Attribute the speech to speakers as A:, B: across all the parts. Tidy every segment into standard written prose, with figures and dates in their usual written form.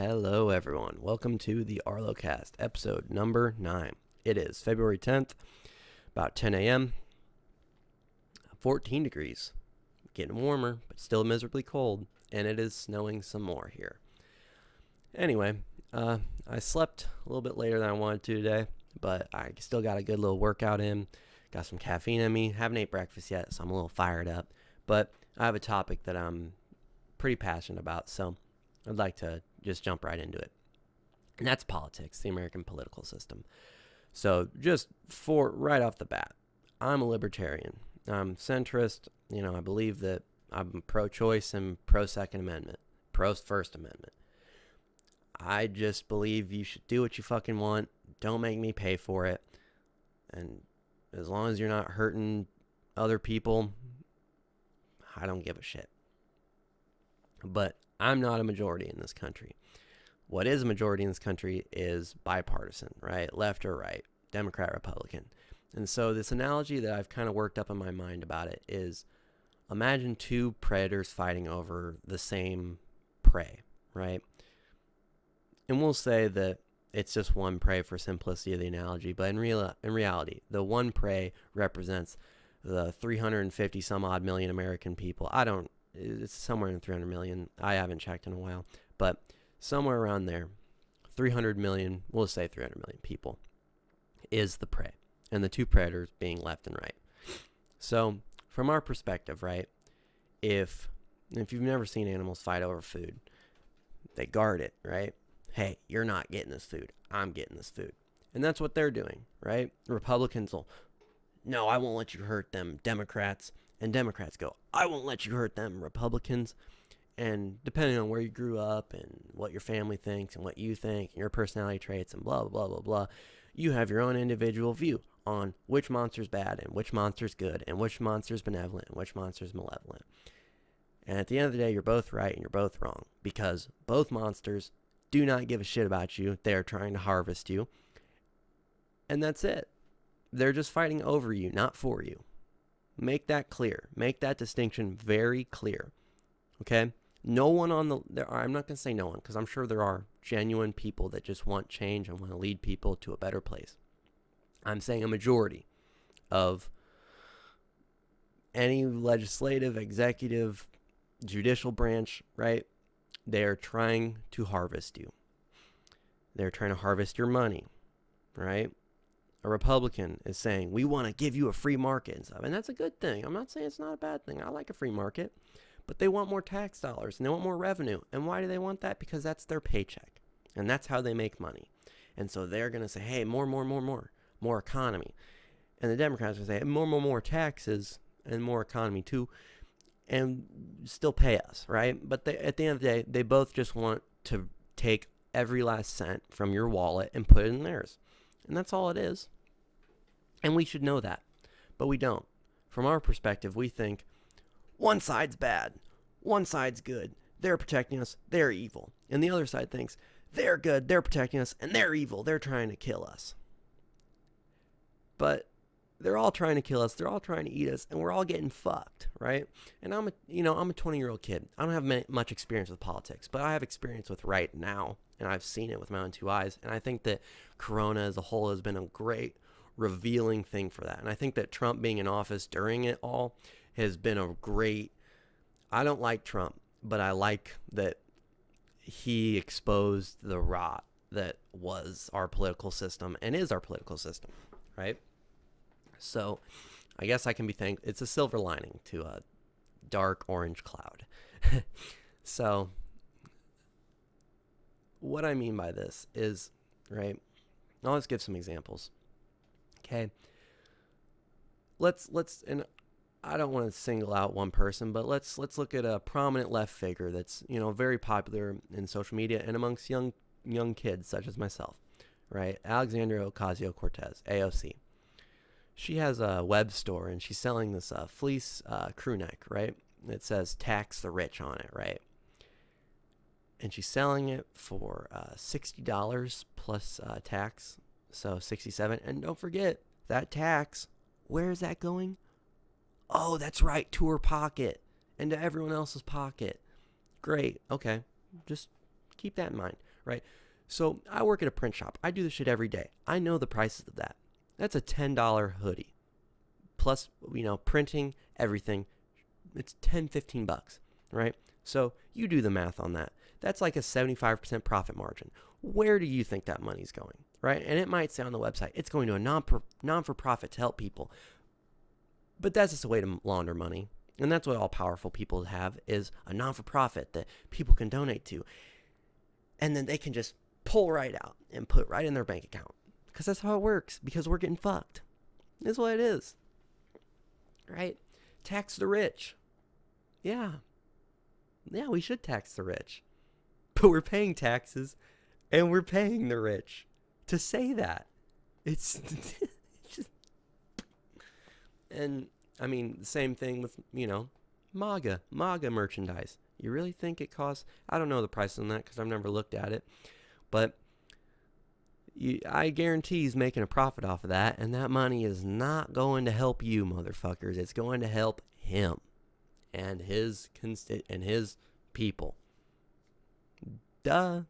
A: Hello, everyone. Welcome to the ArloCast, episode number 9. It is February 10th, about 10 a.m., 14 degrees. Getting warmer, but still miserably cold, and it is snowing some more here. Anyway, I slept a little bit later than I wanted to today, but I still got a good little workout in. Got some caffeine in me. Haven't ate breakfast yet, so I'm a little fired up. But I have a topic that I'm pretty passionate about, so I'd like to just jump right into it. And that's politics, the American political system. So just for right off the bat, I'm a libertarian. I'm centrist. I believe that I'm pro-choice and pro-Second Amendment, pro-First Amendment. I just believe you should do what you fucking want. Don't make me pay for it. And as long as you're not hurting other people, I don't give a shit. But I'm not a majority in this country. What is a majority in this country is bipartisan, right? Left or right, Democrat, Republican. And so this analogy that I've kind of worked up in my mind about it is, imagine two predators fighting over the same prey, right? And we'll say that it's just one prey for simplicity of the analogy, but in reality, the one prey represents the 350 some odd million American people. It's somewhere in 300 million. I haven't checked in a while, but somewhere around there, 300 million, we'll say 300 million people is the prey, and the two predators being left and right. So from our perspective, right, if you've never seen animals fight over food, they guard it, right? Hey, you're not getting this food. I'm getting this food. And that's what they're doing, right? Republicans will, no, I won't let you hurt them, Democrats. And Democrats go, I won't let you hurt them, Republicans. And depending on where you grew up and what your family thinks and what you think and your personality traits and blah, blah, blah, blah, blah, you have your own individual view on which monster's bad and which monster's good and which monster's benevolent and which monster's malevolent. And at the end of the day, you're both right and you're both wrong, because both monsters do not give a shit about you. They're trying to harvest you. And that's it. They're just fighting over you, not for you. Make that clear. Make that distinction very clear. Okay? No one I'm not going to say no one, because I'm sure there are genuine people that just want change and want to lead people to a better place. I'm saying a majority of any legislative, executive, judicial branch, right? They're trying to harvest you. They're trying to harvest your money, right? A Republican is saying, we want to give you a free market and stuff. And that's a good thing. I'm not saying it's not a bad thing. I like a free market. But they want more tax dollars and they want more revenue. And why do they want that? Because that's their paycheck. And that's how they make money. And so they're going to say, hey, more economy. And the Democrats will say, more taxes and more economy too. And still pay us, right? But at the end of the day, they both just want to take every last cent from your wallet and put it in theirs. And that's all it is. And we should know that. But we don't. From our perspective, we think one side's bad, one side's good. They're protecting us, they're evil. And the other side thinks they're good, they're protecting us, and they're evil. They're trying to kill us. But they're all trying to kill us. They're all trying to eat us, and we're all getting fucked, right? And I'm a 20-year-old kid. I don't have much experience with politics, but I have experience with right now, and I've seen it with my own two eyes. And I think that Corona as a whole has been a great revealing thing for that. And I think that Trump being in office during it all has been a great. I don't like Trump, but I like that he exposed the rot that was our political system and is our political system, right? So I guess I can be thankful. It's a silver lining to a dark orange cloud. So what I mean by this is, right, I'll just give some examples. Okay. Let's and I don't want to single out one person, but let's look at a prominent left figure that's, very popular in social media and amongst young kids such as myself, right? Alexandria Ocasio-Cortez, AOC. She has a web store and she's selling this fleece crew neck, right? It says tax the rich on it, right? And she's selling it for $60 plus tax, so $67. And don't forget, that tax, where is that going? Oh, that's right, to her pocket and to everyone else's pocket. Great, okay, just keep that in mind. right? So I work at a print shop. I do this shit every day. I know the prices of that. That's a $10 hoodie. Plus, printing, everything. It's 10, 15 bucks, right? So you do the math on that. That's like a 75% profit margin. Where do you think that money's going, right? And it might say on the website, it's going to a non-for-profit to help people. But that's just a way to launder money. And that's what all powerful people have, is a non-for-profit that people can donate to. And then they can just pull right out and put right in their bank account. Because that's how it works. Because we're getting fucked. That's what it is. Right? Tax the rich. Yeah. Yeah, we should tax the rich. But we're paying taxes and we're paying the rich to say that. It's just... And, I mean, the same thing with, MAGA merchandise. You really think it costs... I don't know the price on that because I've never looked at it. But I guarantee he's making a profit off of that. And that money is not going to help you, motherfuckers. It's going to help him and his people. Duh.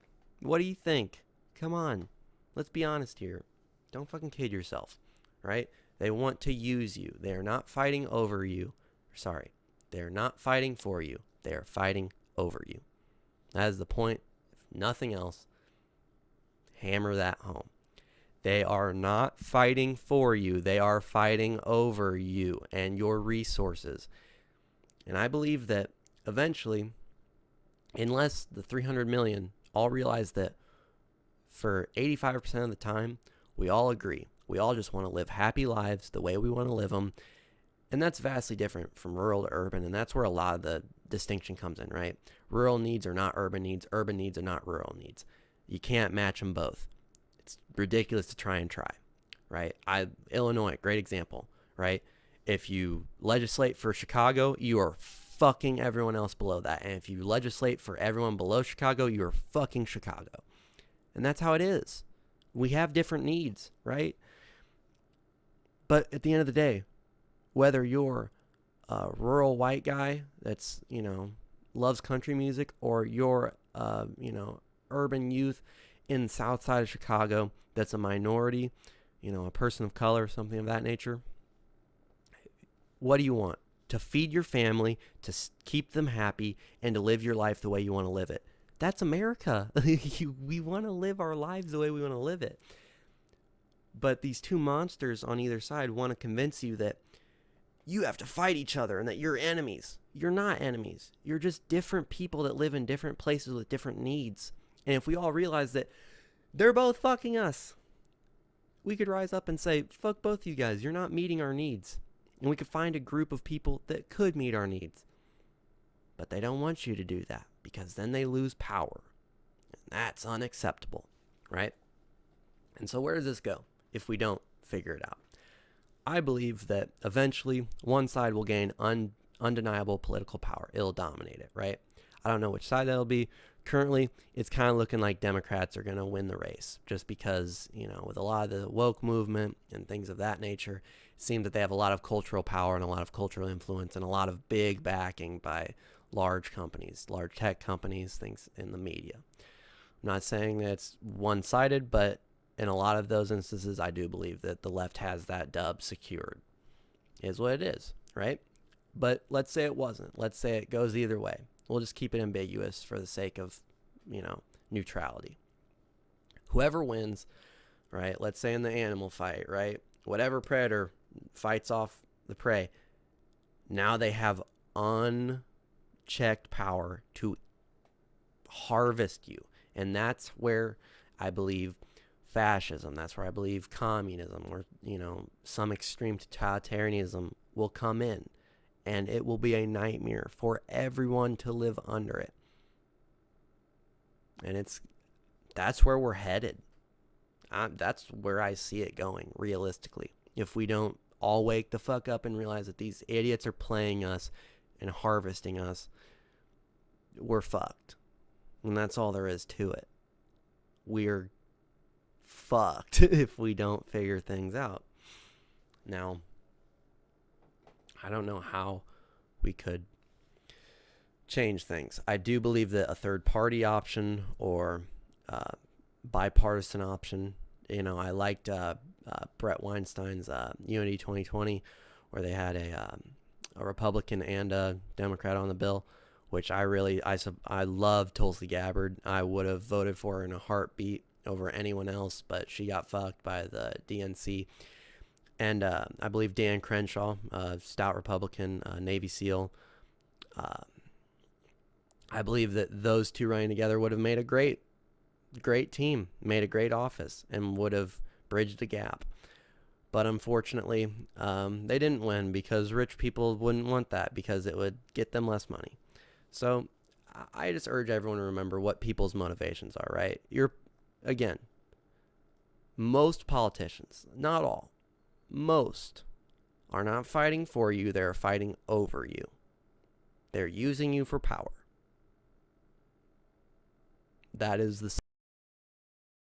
A: What do you think? Come on. Let's be honest here. Don't fucking kid yourself. Right? They want to use you. They are not fighting over you. Sorry. They're not fighting for you. They are fighting over you. That is the point. If nothing else, hammer that home. They are not fighting for you. They are fighting over you and your resources. And I believe that eventually, unless the 300 million all realize that for 85% of the time, we all agree. We all just want to live happy lives the way we want to live them. And that's vastly different from rural to urban. And that's where a lot of the distinction comes in, right? Rural needs are not urban needs. Urban needs are not rural needs. You can't match them both. It's ridiculous to try, right? Illinois, great example, right? If you legislate for Chicago, you are fucking everyone else below that. And if you legislate for everyone below Chicago, you are fucking Chicago. And that's how it is. We have different needs, right? But at the end of the day, whether you're a rural white guy that's, loves country music, or you're, urban youth in the south side of Chicago that's a minority, a person of color, something of that nature, what do you want? To feed your family, to keep them happy, and to live your life the way you want to live it. That's America. We want to live our lives the way we want to live it. But these two monsters on either side want to convince you that you have to fight each other and that you're enemies. You're not enemies. You're just different people that live in different places with different needs. And if we all realize that they're both fucking us, we could rise up and say, fuck both you guys. You're not meeting our needs. And we could find a group of people that could meet our needs. But they don't want you to do that, because then they lose power. And that's unacceptable, right? And so where does this go if we don't figure it out? I believe that eventually one side will gain undeniable political power. It'll dominate it, right? I don't know which side that'll be. Currently, it's kind of looking like Democrats are going to win the race, just because, with a lot of the woke movement and things of that nature, it seems that they have a lot of cultural power and a lot of cultural influence and a lot of big backing by large companies, large tech companies, things in the media. I'm not saying that it's one-sided, but in a lot of those instances, I do believe that the left has that dub secured. It is what it is, right? But let's say it wasn't. Let's say it goes either way. We'll just keep it ambiguous for the sake of, neutrality. Whoever wins, right? Let's say in the animal fight, right? Whatever predator fights off the prey, now they have unchecked power to harvest you. And that's where I believe fascism, that's where I believe communism, or, some extreme totalitarianism will come in. And it will be a nightmare for everyone to live under it. And that's where we're headed. That's where I see it going, realistically. If we don't all wake the fuck up and realize that these idiots are playing us and harvesting us, we're fucked. And that's all there is to it. We're fucked if we don't figure things out. Now, I don't know how we could change things. I do believe that a third party option, or bipartisan option. I liked Brett Weinstein's Unity 2020, where they had a Republican and a Democrat on the bill, which I love Tulsi Gabbard. I would have voted for her in a heartbeat over anyone else, but she got fucked by the DNC. And I believe Dan Crenshaw, stout Republican, Navy SEAL, I believe that those two running together would have made a great team, made a great office, and would have bridged the gap. But unfortunately, they didn't win because rich people wouldn't want that because it would get them less money. So I just urge everyone to remember what people's motivations are, right? Again, most politicians, not all, most are not fighting for you. They're fighting over you. They're using you for power. That is the